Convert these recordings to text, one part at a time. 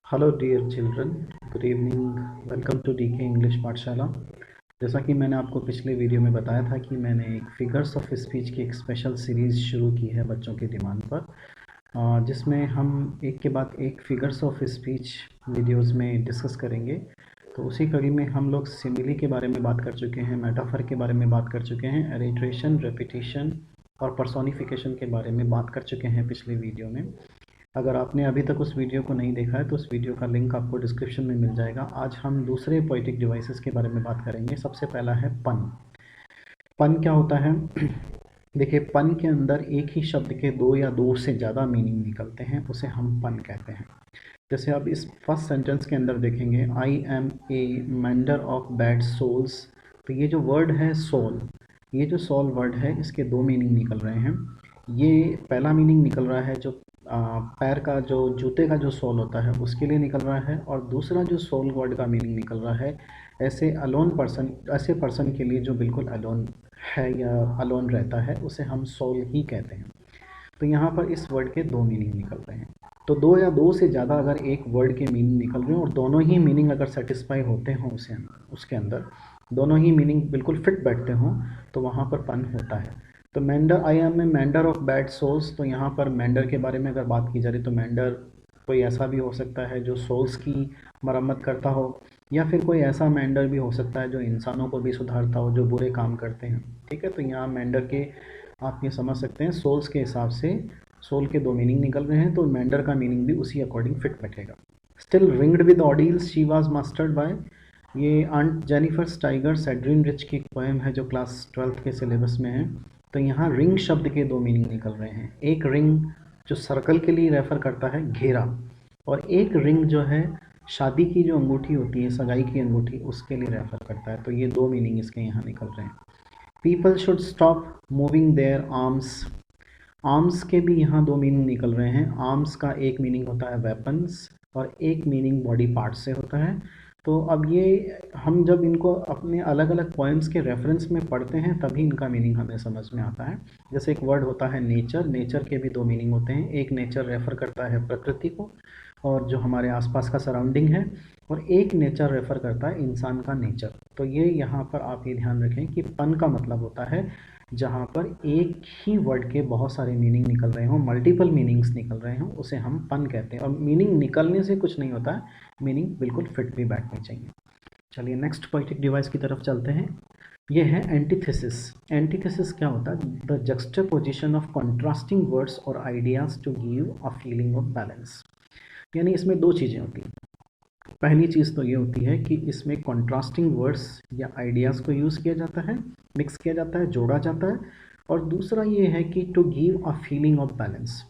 Hello dear children, good evening. Welcome to DK English Pathshala. जैसा कि मैंने आपको पिछले वीडियो में बताया था कि मैंने एक फिगर्स ऑफ स्पीच की एक स्पेशल सीरीज़ शुरू की है बच्चों की डिमांड पर, जिसमें हम एक के बाद एक फिगर्स ऑफ स्पीच वीडियोस में डिस्कस करेंगे। तो उसी कड़ी में हम लोग सिमिली के बारे में बात कर चुके हैं, मेटाफर के बारे में बात कर चुके हैं, एलिट्रेशन, रेपिटेशन और पर्सोनिफिकेशन के बारे में बात कर चुके हैं पिछले वीडियो में। अगर आपने अभी तक उस वीडियो को नहीं देखा है तो उस वीडियो का लिंक आपको डिस्क्रिप्शन में मिल जाएगा। आज हम दूसरे पोएटिक डिवाइसेस के बारे में बात करेंगे। सबसे पहला है पन। पन क्या होता है? देखिए, पन के अंदर एक ही शब्द के दो या दो से ज़्यादा मीनिंग निकलते हैं, उसे हम पन कहते हैं। जैसे आप इस फर्स्ट सेंटेंस के अंदर देखेंगे, I am a mender of bad souls. तो ये जो वर्ड है सोल, ये जो सोल वर्ड है, इसके दो मीनिंग निकल रहे हैं। ये पहला मीनिंग निकल रहा है जो पैर का, जो जूते का जो सोल होता है उसके लिए निकल रहा है, और दूसरा जो सोल वर्ड का मीनिंग निकल रहा है ऐसे अलोन पर्सन, ऐसे पर्सन के लिए जो बिल्कुल अलोन है या अलोन रहता है, उसे हम सोल ही कहते हैं। तो यहाँ पर इस वर्ड के दो मीनिंग निकल रहे हैं। तो दो या दो से ज़्यादा अगर एक वर्ड के मीनिंग निकल रहे हैं और दोनों ही मीनिंग अगर सेटिस्फाई होते हों उसके अंदर दोनों ही मीनिंग बिल्कुल फिट बैठते हों, तो वहाँ पर पन होता है। तो mender, I am a mender of bad souls. तो यहाँ पर मेंडर के बारे में अगर बात की जा रही तो मेंडर कोई ऐसा भी हो सकता है जो सोल्स की मरम्मत करता हो, या फिर कोई ऐसा मेंडर भी हो सकता है जो इंसानों को भी सुधारता हो, जो बुरे काम करते हैं। ठीक है, तो यहाँ मेंडर के आप ये समझ सकते हैं सोल्स के हिसाब से सोल के दो मीनिंग निकल रहे हैं, तो मेंडर का मीनिंग भी उसी अकॉर्डिंग फिट बैठेगा। Still ringed with ideals she was mastered by, ये आंट जेनिफर स्टाइगर सेड्रिन रिच की एक पोएम है जो क्लास 12th के सिलेबस में है। तो यहाँ रिंग शब्द के दो मीनिंग निकल रहे हैं। एक रिंग जो सर्कल के लिए रेफर करता है, घेरा, और एक रिंग जो है शादी की जो अंगूठी होती है, सगाई की अंगूठी, उसके लिए रेफर करता है। तो ये दो मीनिंग इसके यहाँ निकल रहे हैं। People should stop moving there arms. Arms के भी यहाँ दो मीनिंग निकल रहे हैं। आर्म्स का एक मीनिंग होता है वेपन्स और एक मीनिंग बॉडी पार्ट से होता है। तो अब ये हम जब इनको अपने अलग अलग पॉइंट्स के रेफरेंस में पढ़ते हैं तभी इनका मीनिंग हमें समझ में आता है। जैसे एक वर्ड होता है नेचर, नेचर के भी दो मीनिंग होते हैं। एक नेचर रेफर करता है प्रकृति को और जो हमारे आसपास का सराउंडिंग है, और एक नेचर रेफर करता है इंसान का नेचर। तो ये यहाँ पर आप ये ध्यान रखें कि पन का मतलब होता है जहाँ पर एक ही वर्ड के बहुत सारे मीनिंग निकल रहे हों, मल्टीपल मीनिंग्स निकल रहे हों, उसे हम पन कहते हैं। और मीनिंग निकलने से कुछ नहीं होता है, मीनिंग बिल्कुल फिट भी बैठनी चाहिए। चलिए नेक्स्ट पोएटिक डिवाइस की तरफ चलते हैं। ये है एंटीथेसिस। एंटीथेसिस क्या होता है? The juxtaposition of contrasting words और ideas to give a feeling of balance. यानी इसमें दो चीज़ें होती हैं। पहली चीज़ तो ये होती है कि इसमें कॉन्ट्रास्टिंग वर्ड्स या आइडियाज़ को यूज़ किया जाता है, मिक्स किया जाता है, जोड़ा जाता है। और दूसरा ये है कि to give a feeling of balance,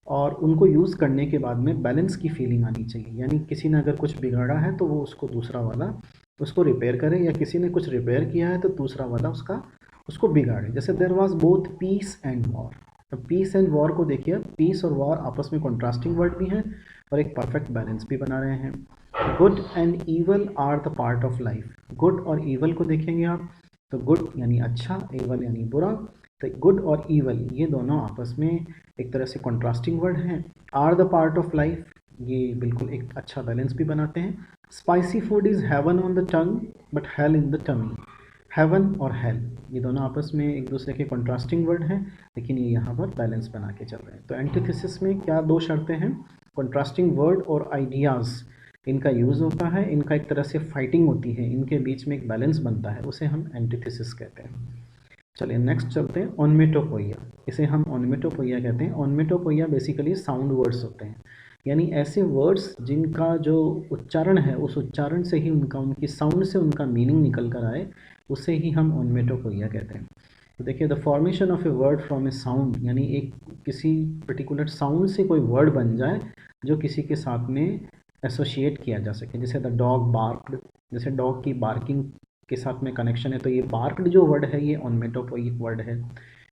और उनको यूज़ करने के बाद में बैलेंस की फीलिंग आनी चाहिए। यानी किसी ने अगर कुछ बिगाड़ा है तो वो उसको दूसरा वाला उसको रिपेयर करे, या किसी ने कुछ रिपेयर किया है तो दूसरा वाला उसको बिगाड़े। जैसे there was both peace and war. तो पीस एंड वॉर को देखिए, पीस और वॉर आपस में कॉन्ट्रास्टिंग वर्ड भी हैं और एक परफेक्ट बैलेंस भी बना रहे हैं। Good and evil are the part of life. Good और ईवल को देखेंगे आप, तो गुड यानी अच्छा, ईवल यानी बुरा। तो गुड और ईवल ये दोनों आपस में एक तरह से कॉन्ट्रास्टिंग वर्ड हैं। Are the part of life, ये बिल्कुल एक अच्छा बैलेंस भी बनाते हैं। Spicy food is heaven on the tongue but hell in the tummy. Heaven और हेल ये दोनों आपस में एक दूसरे के कॉन्ट्रास्टिंग वर्ड हैं, लेकिन ये यहाँ पर बैलेंस बना के चल रहे हैं। तो एंटीथेसिस में क्या दो शर्तें हैं? कॉन्ट्रास्टिंग वर्ड और आइडियाज़, इनका यूज़ होता है, इनका एक तरह से फाइटिंग होती है, इनके बीच में एक बैलेंस बनता है, उसे हम एंटीथेसिस कहते हैं। चलिए नेक्स्ट चलते हैं, ओनमेटोपोइया। इसे हम ओनमेटोपोइया कहते हैं। ओनमेटोपोइया बेसिकली साउंड वर्ड्स होते हैं, यानी ऐसे वर्ड्स जिनका जो उच्चारण है उस उच्चारण से ही उनकी साउंड से उनका मीनिंग निकल कर आए, उसे ही हम ओनमेटोपोइया कहते हैं। तो देखिए, the formation of a word from A sound, यानी एक किसी पर्टिकुलर साउंड से कोई वर्ड बन जाए जो किसी के साथ में एसोशिएट किया जा सके। जैसे द डॉग बार्क्ड, जैसे डॉग की बार्किंग के साथ में कनेक्शन है, तो ये बार्क्ड जो वर्ड है ये ओनमेटोपोइक वर्ड है।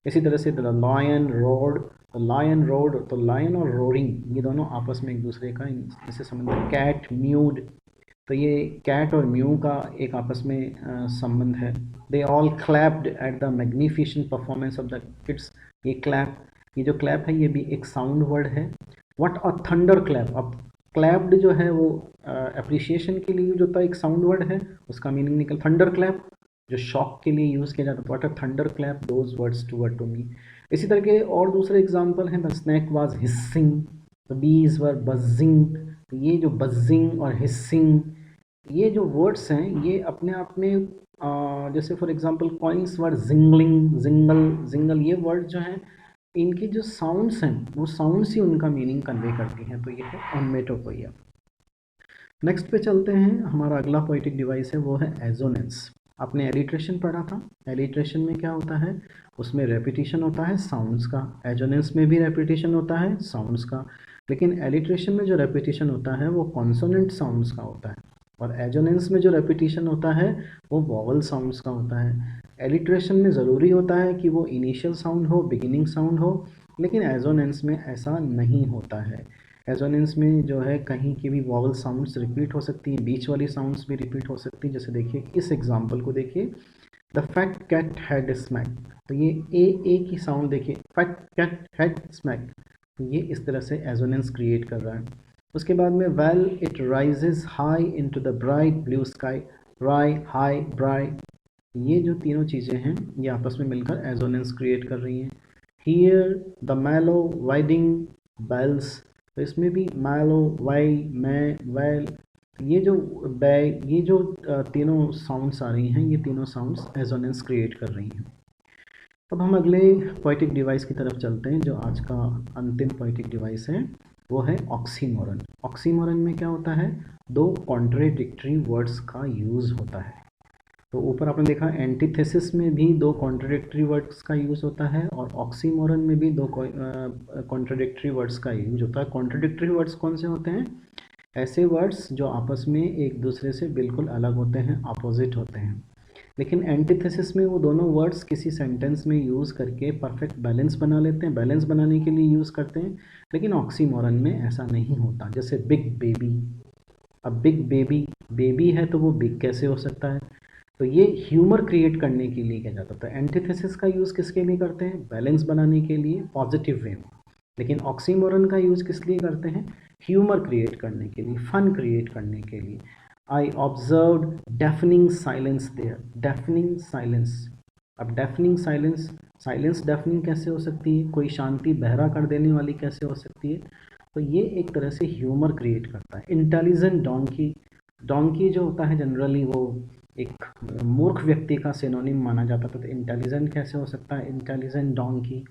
इसी तरह से द लायन रोड, तो लायन रोड, तो लायन और रोरिंग ये दोनों आपस में एक दूसरे का जैसे संबंध है। कैट म्यूड, तो ये कैट और म्यू का एक आपस में संबंध है। They all clapped at the magnificent performance of the kids. ये क्लैप, ये जो क्लैप है ये भी एक साउंड वर्ड है। व्हाट अ थंडर क्लैप, अब क्लैप्ड जो है वो अप्रिसिएशन के लिए यूज होता है, एक साउंड वर्ड है, उसका मीनिंग निकल थंडर क्लैप जो शॉक के लिए यूज़ किया जाता है, what a thunder clap those words to me. इसी तरह के और दूसरे एग्जांपल हैं, the snake was hissing, the bees were buzzing. तो ये जो बजिंग और हिसिंग ये जो वर्ड्स हैं ये अपने आप में जैसे for example coins word jingling, jingle, jingle, ये वर्ड जो हैं इनकी जो साउंड्स हैं वो साउंड्स ही उनका मीनिंग कन्वे करती हैं। तो ये है ओनमेटोपोइया। नेक्स्ट पे चलते हैं, हमारा अगला पोएटिक डिवाइस है वो है एजोनेंस। आपने एलिट्रेशन पढ़ा था, एलिट्रेशन में क्या होता है, उसमें रेपिटेशन होता है साउंड्स का, एजोनेंस में भी रेपिटेशन होता है साउंड्स का, लेकिन एलिट्रेशन में जो रेपिटेशन होता है वो कॉन्सोनेंट साउंड्स का होता है और एजोनेंस में जो रेपिटेशन होता है वो वॉवल साउंड्स का होता है। एलिट्रेशन में ज़रूरी होता है कि वो इनिशियल साउंड हो, बिगिनिंग साउंड हो, लेकिन एजोनेंस में ऐसा नहीं होता है। एजोनेंस में जो है कहीं की भी वॉवल साउंड्स रिपीट हो सकती हैं, बीच वाली साउंड्स भी रिपीट हो सकती हैं। जैसे देखिए इस एग्जांपल को देखिए, the fat cat had smack, तो ये ए की साउंड देखिए, फैट कैट हैड स्मैक, तो ये इस तरह से एजोनेंस क्रिएट कर रहा है। उसके बाद में well it rises high into the bright blue sky, राई, हाई, ब्राइट, ये जो तीनों चीज़ें हैं ये आपस में मिलकर एजोनेंस क्रिएट कर रही हैं। हियर द मैलो वाइडिंग बेल्स, तो इसमें भी मैलो, वाई, मैं, वेल, ये जो तीनों साउंड्स आ रही हैं ये तीनों साउंड्स एजोनेंस क्रिएट कर रही हैं। अब हम अगले पोएटिक डिवाइस की तरफ चलते हैं, जो आज का अंतिम पोएटिक डिवाइस है वो है ऑक्सीमोरन। ऑक्सीमोरन में क्या होता है, दो कॉन्ट्राडिक्टरी वर्ड्स का यूज़ होता है। तो ऊपर आपने देखा एंटीथेसिस में भी दो कॉन्ट्राडिक्टरी वर्ड्स का यूज़ होता है और ऑक्सीमोरन में भी दो कॉन्ट्राडिक्टरी वर्ड्स का यूज होता है। कॉन्ट्राडिक्टरी वर्ड्स कौन से होते हैं, ऐसे वर्ड्स जो आपस में एक दूसरे से बिल्कुल अलग होते हैं, अपोजिट होते हैं। लेकिन एंटीथेसिस में वो दोनों वर्ड्स किसी सेंटेंस में यूज़ करके परफेक्ट बैलेंस बना लेते हैं, बैलेंस बनाने के लिए यूज़ करते हैं। लेकिन ऑक्सीमोरन में ऐसा नहीं होता। जैसे बिग बेबी, अब बिग बेबी, बेबी है तो वो बिग कैसे हो सकता है, तो ये ह्यूमर क्रिएट करने के लिए किया जाता था। एंटीथेसिस का यूज़ किसके लिए करते हैं, बैलेंस बनाने के लिए, पॉजिटिव वे में। लेकिन ऑक्सीमोरन का यूज़ किस लिए करते हैं, ह्यूमर क्रिएट करने के लिए, फन क्रिएट करने के लिए। I observed deafening silence there, deafening silence. अब डेफनिंग साइलेंस, साइलेंस डेफनिंग कैसे हो सकती है, कोई शांति बहरा कर देने वाली कैसे हो सकती है, तो ये एक तरह से ह्यूमर क्रिएट करता है। इंटेलिजेंट डोंकी, डोंकी जो होता है जनरली वो एक मूर्ख व्यक्ति का सिनोनिम माना जाता था, तो इंटेलिजेंट कैसे हो सकता है, इंटेलिजेंट डोंकी।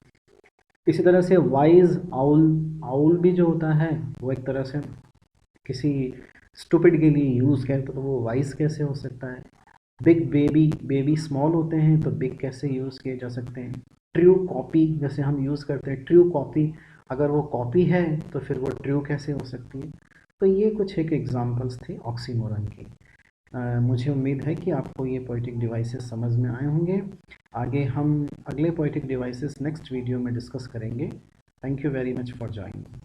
इसी तरह से वाइज आउल, आउल भी जो होता है वो एक तरह से किसी स्टूपिड के लिए यूज़ किया तो वो वाइज कैसे हो सकता है। बिग बेबी, बेबी स्मॉल होते हैं तो बिग कैसे यूज़ किए जा सकते हैं। ट्रू कॉपी जैसे हम यूज़ करते हैं, ट्रू कॉपी, अगर वो कॉपी है तो फिर वो ट्रू कैसे हो सकती है। तो ये कुछ एक एग्जांपल्स थे ऑक्सीमोरन की। मुझे उम्मीद है कि आपको ये पोएटिक डिवाइसेस समझ में आए होंगे। आगे हम अगले पोएटिक डिवाइसेस नेक्स्ट वीडियो में डिस्कस करेंगे। Thank you very much for joining.